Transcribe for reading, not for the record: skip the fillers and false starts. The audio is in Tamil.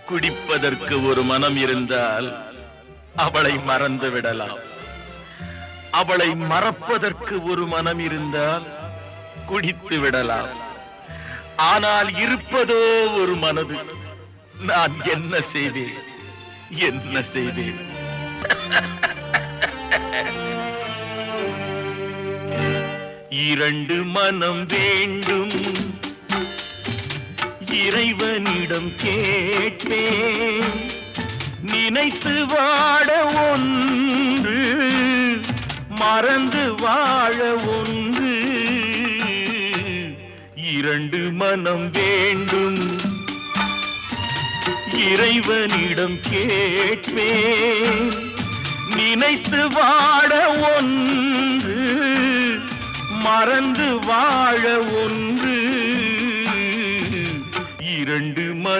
குடிப்பதற்கு ஒரு மனம் இருந்தால் அவளை மறந்து விடலாம். அவளை மறப்பதற்கு ஒரு மனம் இருந்தால் குடித்து விடலாம். ஆனால் இருப்பதோ ஒரு மனது. நான் என்ன செய்வேன், என்ன செய்வேன்? இரண்டு மனம் வேண்டும், இறைவனிடம் கேட்பேன். நினைத்து வாழ ஒன்று, மறந்து வாழ ஒன்று. இரண்டு மனம் வேண்டும், இறைவனிடம் கேட்பேன். நினைத்து வாழ ஒன்று, மறந்து வாழ ஒன்று. இரண்டு மனம்